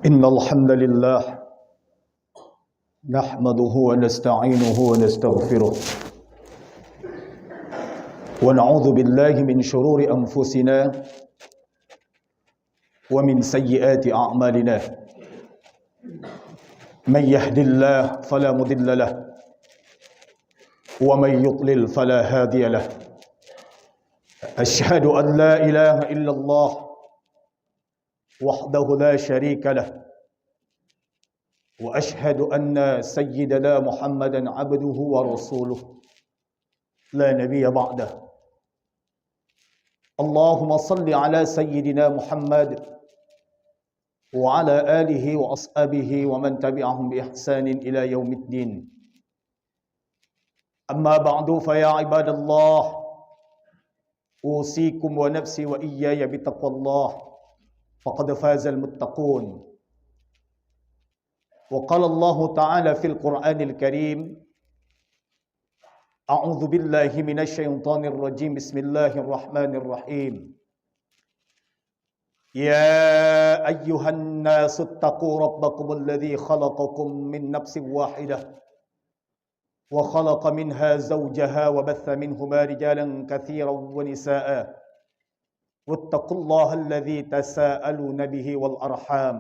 إن الحمد لله نحمده ونستعينه ونستغفره ونعوذ بالله من شرور أنفسنا ومن سيئات أعمالنا من يهد الله فلا مضل له ومن يضلل فلا هادي له أشهد أن لا إله إلا الله وحده لا شريك له وأشهد أن سيدنا محمدا عبده ورسوله لا نبي بعده اللهم صل على سيدنا محمد وعلى آله وأصحابه ومن تبعهم بإحسان إلى يوم الدين أما بعد فيا عباد الله أوصيكم ونفسي وإياي بتقوى الله فقد فاز المتقون وقال الله تعالى في القرآن الكريم أعوذ بالله من الشيطان الرجيم بسم الله الرحمن الرحيم يا أيها الناس اتقوا ربكم الذي خلقكم من نفس واحدة وخلق منها زوجها وبث منهما رجالا كثيرا ونساء واتقوا الله الذي تساءلون به والأرحام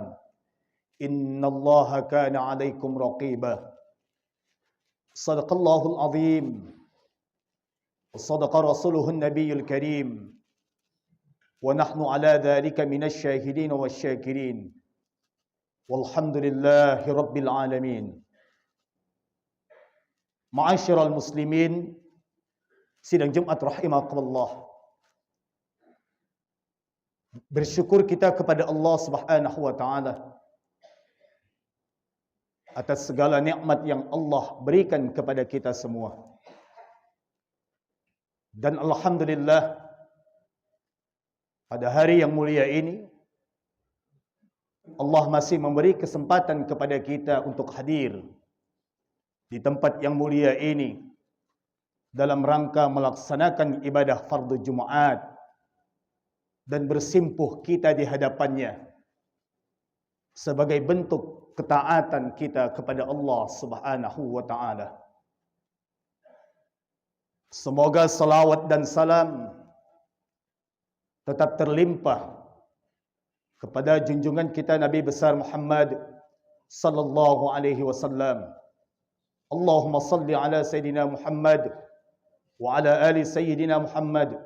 إن الله كان عليكم رقيبا صدق الله العظيم وصدق رسوله النبي الكريم ونحن على ذلك من الشاهدين والشاكرين والحمد لله رب العالمين. Ma'asyiral muslimin, sidang Jumat rahimakumullah. Bersyukur kita kepada Allah Subhanahu wa taala atas segala nikmat yang Allah berikan kepada kita semua. Dan alhamdulillah pada hari yang mulia ini Allah masih memberi kesempatan kepada kita untuk hadir di tempat yang mulia ini dalam rangka melaksanakan ibadah fardu Jumat dan bersimpuh kita di hadapannya sebagai bentuk ketaatan kita kepada Allah Subhanahu wa taala. Semoga salawat dan salam tetap terlimpah kepada junjungan kita Nabi besar Muhammad sallallahu alaihi wasallam. Allahumma salli ala sayyidina Muhammad wa ala ali sayyidina Muhammad,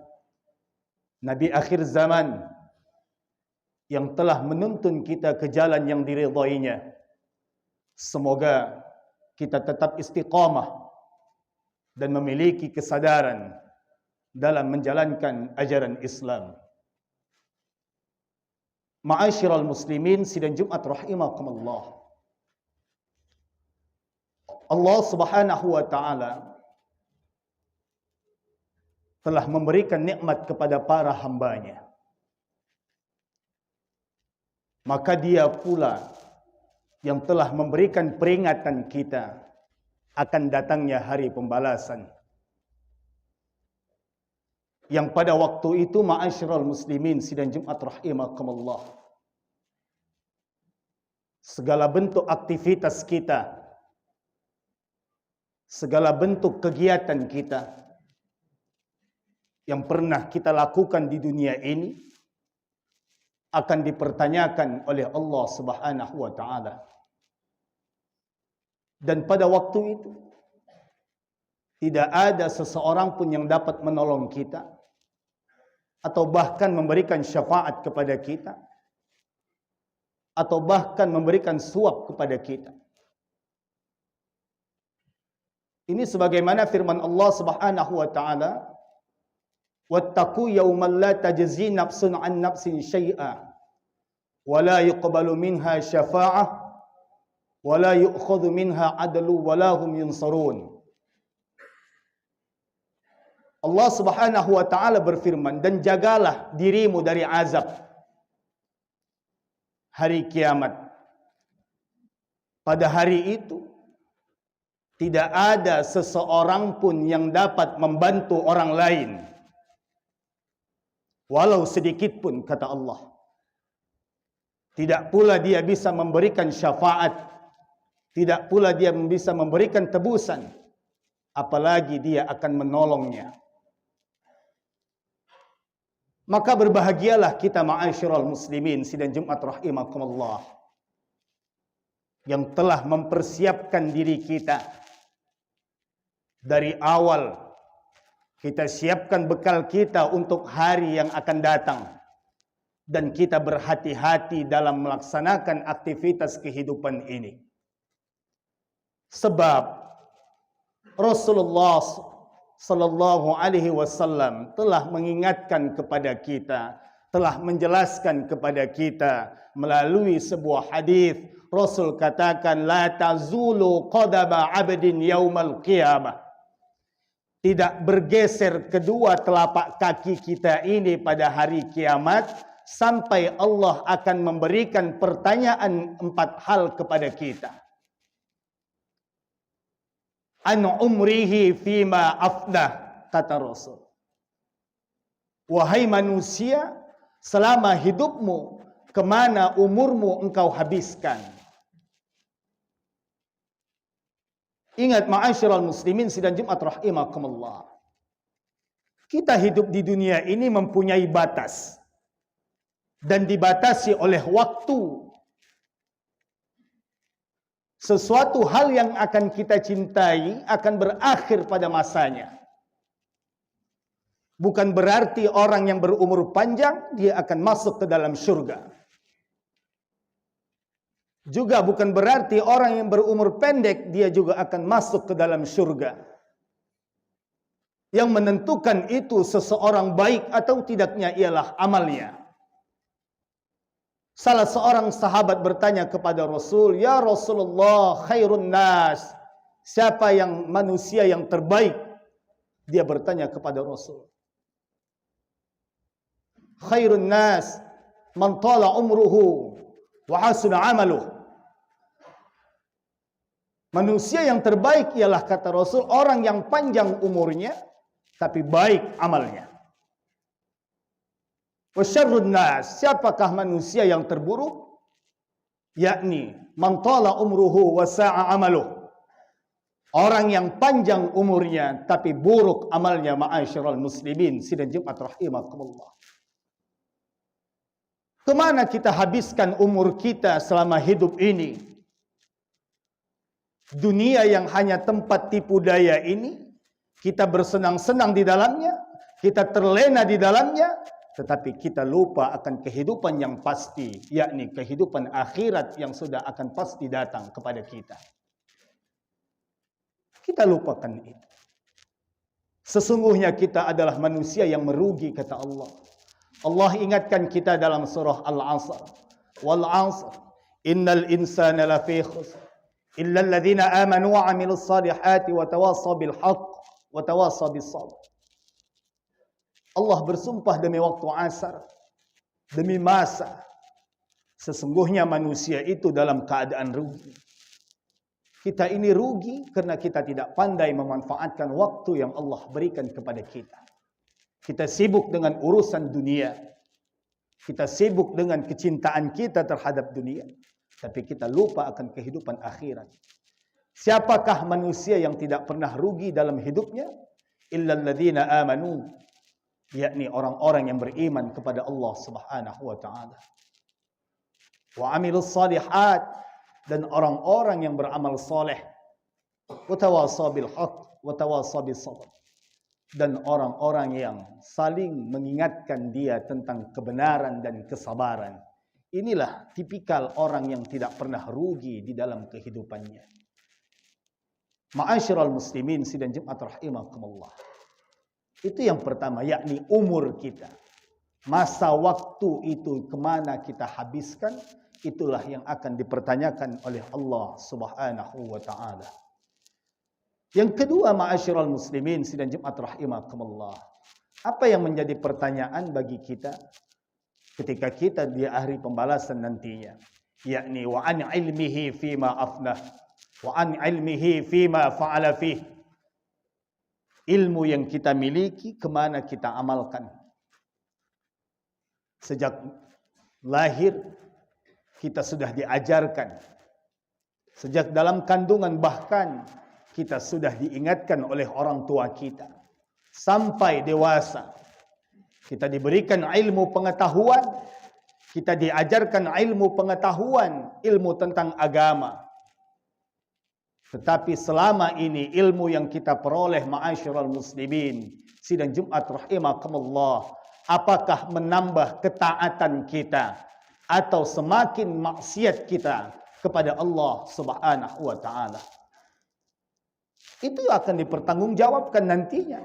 Nabi akhir zaman yang telah menuntun kita ke jalan yang diridainya. Semoga kita tetap istiqamah dan memiliki kesadaran dalam menjalankan ajaran Islam. Ma'asyiral muslimin, sidang Jumat rahimakumullah. Allah Subhanahu wa taala telah memberikan nikmat kepada para hambanya. Maka dia pula yang telah memberikan peringatan kita akan datangnya hari pembalasan. Yang pada waktu itu, ma'asyiral muslimin, sidang Jumat rahimakumullah, segala bentuk aktivitas kita, segala bentuk kegiatan kita yang pernah kita lakukan di dunia ini akan dipertanyakan oleh Allah Subhanahu wa taala. Dan pada waktu itu tidak ada seseorang pun yang dapat menolong kita atau bahkan memberikan syafaat kepada kita atau bahkan memberikan suap kepada kita. Ini sebagaimana firman Allah Subhanahu wa taala, "Wattaqu yawman la tajzi nafsun 'an nafsin syai'a wa la yuqbalu minha syafa'ah wa la yu'khadhu minha 'adlu wa la hum yunsarun." Allah Subhanahu wa taala berfirman, dan jagalah dirimu dari azab hari kiamat. Pada hari itu tidak ada seseorang pun yang dapat membantu orang lain, walau sedikit pun, kata Allah. Tidak pula dia bisa memberikan syafaat, tidak pula dia bisa memberikan tebusan, apalagi dia akan menolongnya. Maka berbahagialah kita ma'asyiral muslimin sidang Jumat rahimakumullah, yang telah mempersiapkan diri kita dari awal. Kita siapkan bekal kita untuk hari yang akan datang, dan kita berhati-hati dalam melaksanakan aktivitas kehidupan ini. Sebab Rasulullah sallallahu alaihi wasallam telah mengingatkan kepada kita, telah menjelaskan kepada kita melalui sebuah hadis. Rasul katakan, la tazulu qadama 'abdin yaumal qiyamah. Tidak bergeser kedua telapak kaki kita ini pada hari kiamat, sampai Allah akan memberikan pertanyaan 4 hal kepada kita. An umrihi fima afdah, kata Rasul. Wahai manusia, selama hidupmu, kemana umurmu engkau habiskan? Ingat ma'asyiral muslimin sidang Jumat rahimakumullah, kita hidup di dunia ini mempunyai batas dan dibatasi oleh waktu. Sesuatu hal yang akan kita cintai akan berakhir pada masanya. Bukan berarti orang yang berumur panjang dia akan masuk ke dalam syurga. Juga bukan berarti orang yang berumur pendek dia juga akan masuk ke dalam syurga. Yang menentukan itu seseorang baik atau tidaknya ialah amalnya. Salah seorang sahabat bertanya kepada Rasul, "Ya Rasulullah, khairun nas, siapa yang manusia yang terbaik?" Dia bertanya kepada Rasul. Khairun nas man tala umruhu wa hasuna amaluh. Manusia yang terbaik ialah, kata Rasul, orang yang panjang umurnya tapi baik amalnya. Wa syarrun nas, siapakah manusia yang terburuk? Yakni man tala umruhu wa sa'a amaluh. Orang yang panjang umurnya tapi buruk amalnya, ma'asyiral muslimin sidang Jumat rahimakumullah. Kemana kita habiskan umur kita selama hidup ini? Dunia yang hanya tempat tipu daya ini, kita bersenang-senang di dalamnya, kita terlena di dalamnya, tetapi kita lupa akan kehidupan yang pasti, yakni kehidupan akhirat yang sudah akan pasti datang kepada kita. Kita lupakan itu. Sesungguhnya kita adalah manusia yang merugi, kata Allah. Allah ingatkan kita dalam surah Al-Asr. Wal 'asr, innal insana lafi khusr illa alladhina amanu wa 'amilus salihati wa tawassaw bil haqq wa tawassaw bis sabr. Allah bersumpah demi waktu asar, demi masa. Sesungguhnya manusia itu dalam keadaan rugi. Kita ini rugi karena kita tidak pandai memanfaatkan waktu yang Allah berikan kepada kita. Kita sibuk dengan urusan dunia. Kita sibuk dengan kecintaan kita terhadap dunia. Tapi kita lupa akan kehidupan akhirat. Siapakah manusia yang tidak pernah rugi dalam hidupnya? Illal ladzina amanu, yakni orang-orang yang beriman kepada Allah Subhanahu wa taala. Wa 'amilus shalihat, dan orang-orang yang beramal saleh. Wa tawassaw bil haqq wa tawassaw bis sabr. Dan orang-orang yang saling mengingatkan dia tentang kebenaran dan kesabaran. Inilah tipikal orang yang tidak pernah rugi di dalam kehidupannya. Ma'asyiral muslimin sidang Jumat rahimakumullah. Itu yang pertama, yakni umur kita. Masa waktu itu kemana kita habiskan, itulah yang akan dipertanyakan oleh Allah Subhanahu wa ta'ala. Yang kedua, ma'asyiral muslimin sidang Jumat rahimakumullah. Apa yang menjadi pertanyaan bagi kita ketika kita di hari pembalasan nantinya, yakni wa an ilmihi fima afnah wa an ilmihi fima fa'ala fih. Ilmu yang kita miliki kemana kita amalkan. Sejak lahir kita sudah diajarkan. Sejak dalam kandungan bahkan kita sudah diingatkan oleh orang tua kita. Sampai dewasa kita diberikan ilmu pengetahuan, kita diajarkan ilmu pengetahuan, ilmu tentang agama. Tetapi selama ini ilmu yang kita peroleh ma'asyiral muslimin, sidang Jumat rahimakumullah, apakah menambah ketaatan kita atau semakin maksiat kita kepada Allah Subhanahu wa taala? Itu akan dipertanggungjawabkan nantinya.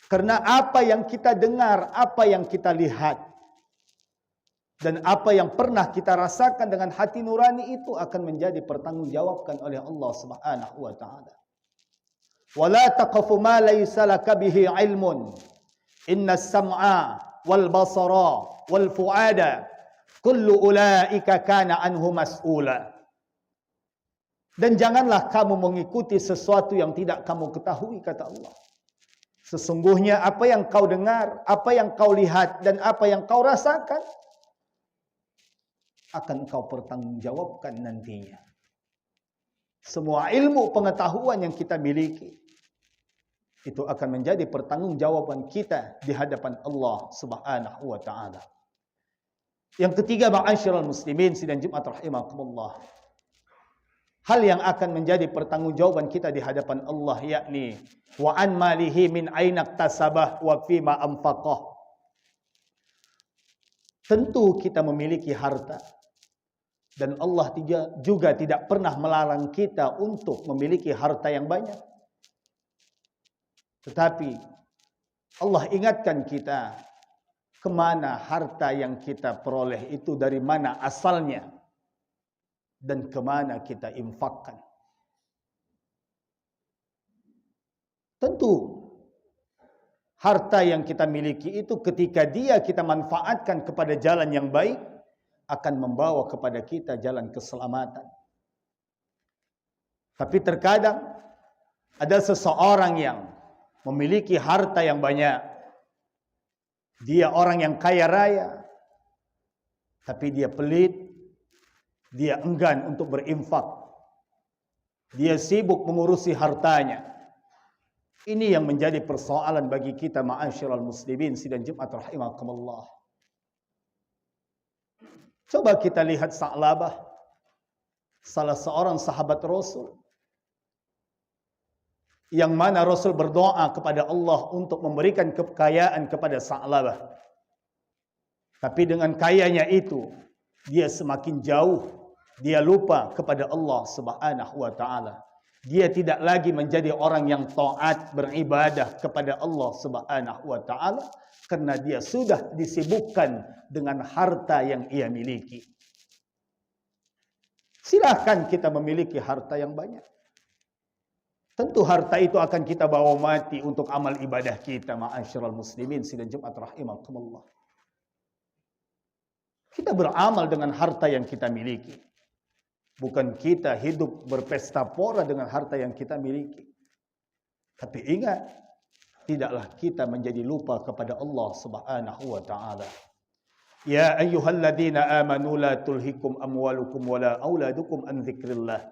Karena apa yang kita dengar, apa yang kita lihat, dan apa yang pernah kita rasakan dengan hati nurani itu akan menjadi pertanggungjawabkan oleh Allah Subhanahu wa taala. Wala taqfu ma laysa laka bihi ilmun. Innas sam'a wal basara wal fuada kullu ulaika kana anhu mas'ula. Dan janganlah kamu mengikuti sesuatu yang tidak kamu ketahui, kata Allah. Sesungguhnya apa yang kau dengar, apa yang kau lihat, dan apa yang kau rasakan akan kau pertanggungjawabkan nantinya. Semua ilmu pengetahuan yang kita miliki itu akan menjadi pertanggungjawaban kita di hadapan Allah Subhanahu wa taala. Yang ketiga, ma'asyiral muslimin sidang Jumat rahimakumullah, hal yang akan menjadi pertanggungjawaban kita di hadapan Allah, yakni wa an malihi min aina iktasabah wa fima anfaqah. Tentu kita memiliki harta, dan Allah juga tidak pernah melarang kita untuk memiliki harta yang banyak. Tetapi Allah ingatkan kita, kemana harta yang kita peroleh itu, dari mana asalnya, dan kemana kita infakkan. Tentu harta yang kita miliki itu ketika kita manfaatkan kepada jalan yang baik, akan membawa kepada kita jalan keselamatan. Tapi terkadang ada seseorang yang memiliki harta yang banyak. Dia orang yang kaya raya, tapi dia pelit, dia enggan untuk berinfak. Dia sibuk mengurusi hartanya. Ini yang menjadi persoalan bagi kita ma'asyiral muslimin sidang Jumat rahimakumullah. Coba kita lihat Sa'labah, salah seorang sahabat Rasul, yang mana Rasul berdoa kepada Allah untuk memberikan kekayaan kepada Sa'labah. Tapi dengan kayanya itu, dia semakin jauh, dia lupa kepada Allah Subhanahu wa taala. Dia tidak lagi menjadi orang yang taat beribadah kepada Allah Subhanahu wa taala, karena dia sudah disibukkan dengan harta yang ia miliki. Silahkan kita memiliki harta yang banyak. Tentu harta itu akan kita bawa mati untuk amal ibadah kita ma'asyiral muslimin sidang Jumat rahimakumullah. Kita beramal dengan harta yang kita miliki. Bukan kita hidup berpesta pora dengan harta yang kita miliki. Tapi ingat, tidaklah kita menjadi lupa kepada Allah Subhanahu wa taala. Ya ayyuhalladzina amanu la tulhikum amwalukum wala auladukum an dzikrillah.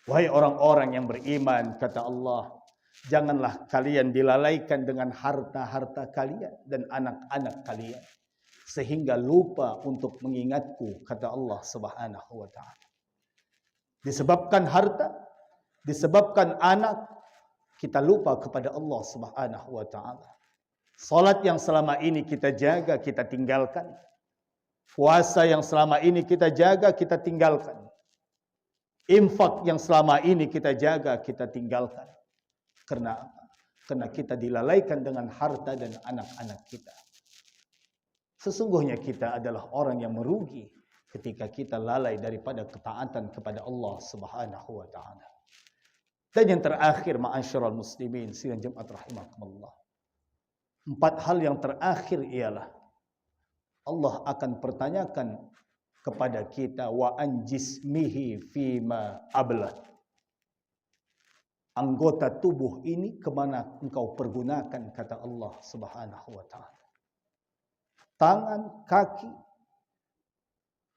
Wahai orang-orang yang beriman, kata Allah, janganlah kalian dilalaikan dengan harta-harta kalian dan anak-anak kalian, sehingga lupa untuk mengingatku, kata Allah Subhanahu wa taala. Disebabkan harta, disebabkan anak, kita lupa kepada Allah Subhanahu wa taala. Salat yang selama ini kita jaga, kita tinggalkan. Puasa yang selama ini kita jaga, kita tinggalkan. Infak yang selama ini kita jaga, kita tinggalkan. Karena kita dilalaikan dengan harta dan anak-anak kita. Sesungguhnya kita adalah orang yang merugi ketika kita lalai daripada ketaatan kepada Allah Subhanahu wa taala. Dan yang terakhir ma'asyiral muslimin sidang Jumat rahimakumullah. 4 hal yang terakhir ialah Allah akan pertanyakan kepada kita wa an jismihi fima ablah. Anggota tubuh ini kemana engkau pergunakan, kata Allah Subhanahu wa taala. Tangan, kaki,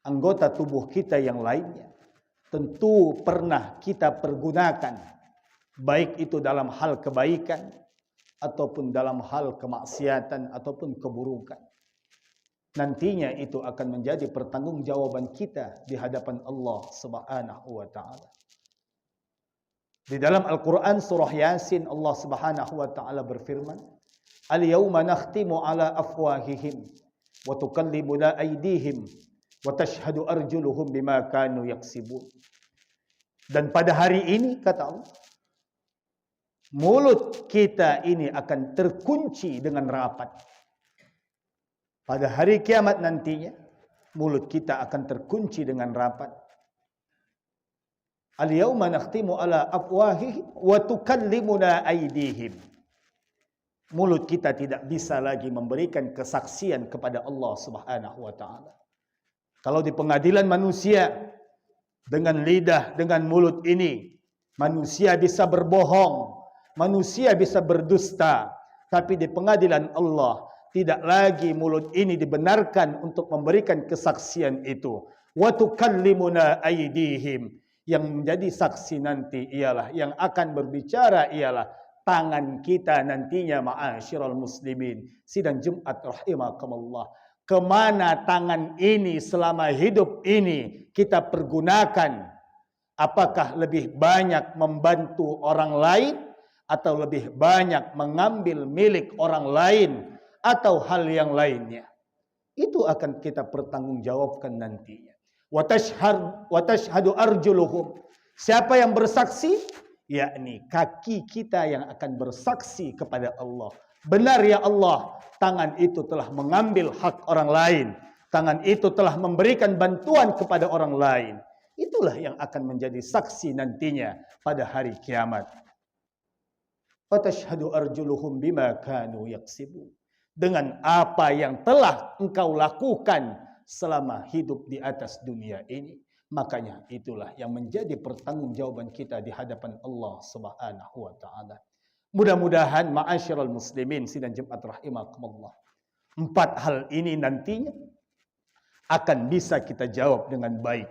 anggota tubuh kita yang lainnya tentu pernah kita pergunakan, baik itu dalam hal kebaikan ataupun dalam hal kemaksiatan ataupun keburukan. Nantinya itu akan menjadi pertanggungjawaban kita di hadapan Allah Subhanahu wa taala. Di dalam Al-Qur'an surah Yasin, Allah Subhanahu wa taala berfirman, "Al-yauma nakhtimu ala afwahihim wa tukallimuna aydihim wa tashhadu arjuluhum bima kanu yaksibun." Dan pada hari ini, kata Allah, mulut kita ini akan terkunci dengan rapat. Pada hari kiamat nantinya, mulut kita akan terkunci dengan rapat. Al-yauma nakhtimu ala afwahihim wa tukallimuna aydihim. Mulut kita tidak bisa lagi memberikan kesaksian kepada Allah Subhanahu wa taala. Kalau di pengadilan manusia, dengan lidah, dengan mulut ini, manusia bisa berbohong, manusia bisa berdusta. Tapi di pengadilan Allah, tidak lagi mulut ini dibenarkan untuk memberikan kesaksian itu. Wa tukallimuna aydihim. Yang menjadi saksi nanti ialah, yang akan berbicara ialah tangan kita nantinya, ma'asyiral muslimin. Sidang Jumat rahimakumullah. Kemana tangan ini selama hidup ini kita pergunakan? Apakah lebih banyak membantu orang lain, atau lebih banyak mengambil milik orang lain, atau hal yang lainnya? Itu akan kita pertanggungjawabkan nantinya. Wa tashhadu arjuluhum. Siapa yang bersaksi? Yakni kaki kita yang akan bersaksi kepada Allah. Benar ya Allah, tangan itu telah mengambil hak orang lain. Tangan itu telah memberikan bantuan kepada orang lain. Itulah yang akan menjadi saksi nantinya pada hari kiamat. Fatashhadu arjuluhum bima kanu yaksibun. Dengan apa yang telah engkau lakukan selama hidup di atas dunia ini. Makanya itulah yang menjadi pertanggungjawaban kita di hadapan Allah Subhanahu wa taala. Mudah-mudahan ma'asyiral muslimin sidang Jumat rahimakumullah, 4 hal ini nantinya akan bisa kita jawab dengan baik.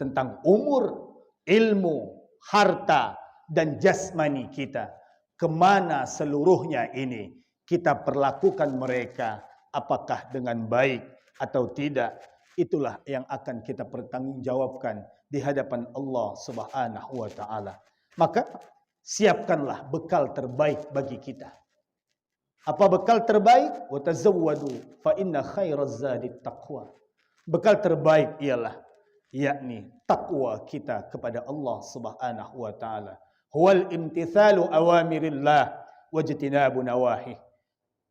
Tentang umur, ilmu, harta, dan jasmani kita. Kemana seluruhnya ini kita perlakukan mereka, apakah dengan baik atau tidak. Itulah yang akan kita pertanggungjawabkan di hadapan Allah Subhanahu wa taala. Maka siapkanlah bekal terbaik bagi kita. Apa bekal terbaik? Wa tazawwadu fa inna khairaz zadi taqwa. Bekal terbaik ialah yakni takwa kita kepada Allah Subhanahu wa taala. Huwal imtithalu awamirillah wajtinabu nawahi.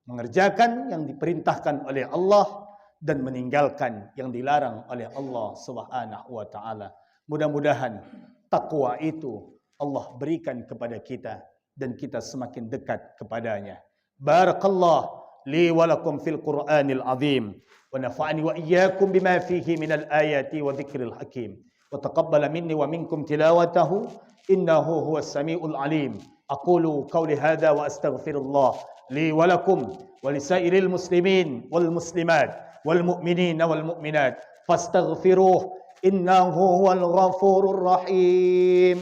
Mengerjakan yang diperintahkan oleh Allah dan meninggalkan yang dilarang oleh Allah Subhanahu wa taala. Mudah-mudahan takwa itu Allah berikan kepada kita dan kita semakin dekat kepadanya. Barakallahu li wa lakum fil Qur'anil azim wa nafa'ani wa iyyakum bima fihi minal ayati wa dzikril hakim. Wa taqabbala minni wa minkum tilawatahu innahu huwas samiul alim. Aqulu qawli hadza wa astaghfirullah li wa lakum wa lisairil muslimin wal muslimat wal mu'minin wal mu'minat fastaghfiruh innahu huwal ghafurur rahim.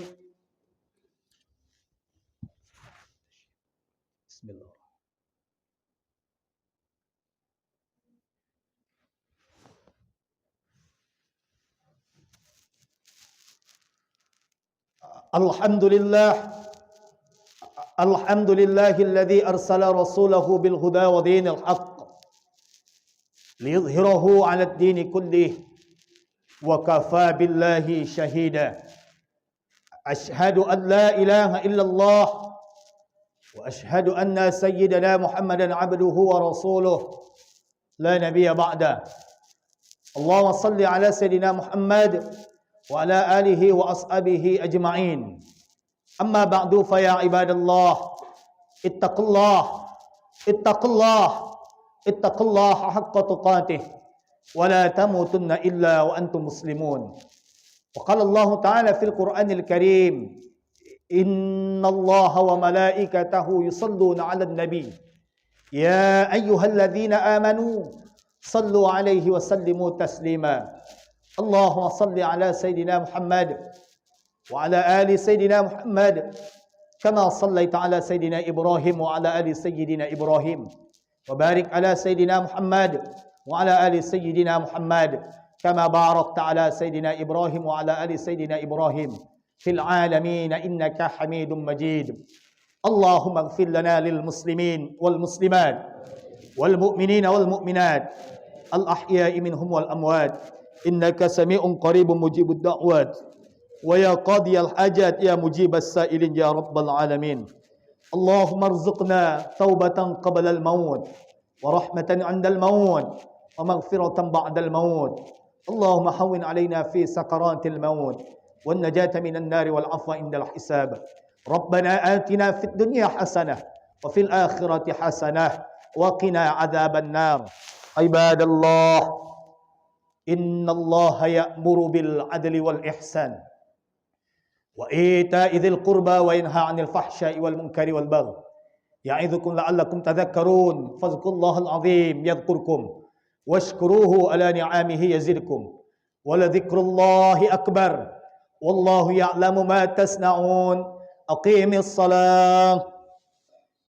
Bismillah. Alhamdulillahilladzi arsala rasulahu bil huda wa dinil haqq liyudhhirahu 'ala ad-din kullih wa kafa billahi shahida. Ashhadu an la ilaha illallah wa ashhadu anna sayyidana Muhammadan 'abduhu wa rasuluh la nabiyya ba'da. Allahumma salli 'ala sayyidina Muhammad wa ala alihi wa ashabihi ajma'in. Amma ba'du fa ya ibadallah ittaqullah haqqa tuqatih wa la tamutunna illa wa antum muslimun. Wa qala Allah ta'ala fil Qur'anil Karim, innallaha wa malaikatahu yusalluna 'alan nabi ya ayyuhalladzina amanu sallu 'alaihi wa sallimu taslima. Allahumma salli ala Sayyidina Muhammad wa ala ali Sayyidina Muhammad kama sallaita ala Sayyidina Ibrahim wa ala ali Sayyidina Ibrahim wa barik ala Sayyidina Muhammad wa ala ali Sayyidina Muhammad kama barakta ala Sayyidina Ibrahim wa ala ali Sayyidina Ibrahim fil alamin innaka Hamidum Majid. Allahumma ighfir lana lil muslimin wal muslimat wal mu'minina wal mu'minat al ahya'i minhum wal amwat innaka sami'un qaribun mujibud da'wat wa ya qadiyal hajat ya mujibas sa'ilin ya rabbal alamin. Allahumma arzuqna taubatan qabla al maut wa rahmatan 'inda al maut wa maghfiratan ba'da al maut. Allahumma hawwin 'alaina fi sakaratil maut wan najata minan nari wal 'afwa 'inda al hisab. Rabbana atina fid dunya hasanah wa fil akhirati hasanah wa qina 'adzaban nar. Ibadallah, innallaha ya'muru bil 'adli wal ihsan wa ita'i dzil qurba wa yanha 'anil fahsya'i wal munkari wal baghi. Ya'idzukum la'allakum tadhakkarun. Fadhkurullahal 'azim yadhkurkum washkuruhu ala ni'amihi yazidkum. Wa la dzikrullahi akbar. Wallahu ya'lamu ma tasna'un. Aqimis salam.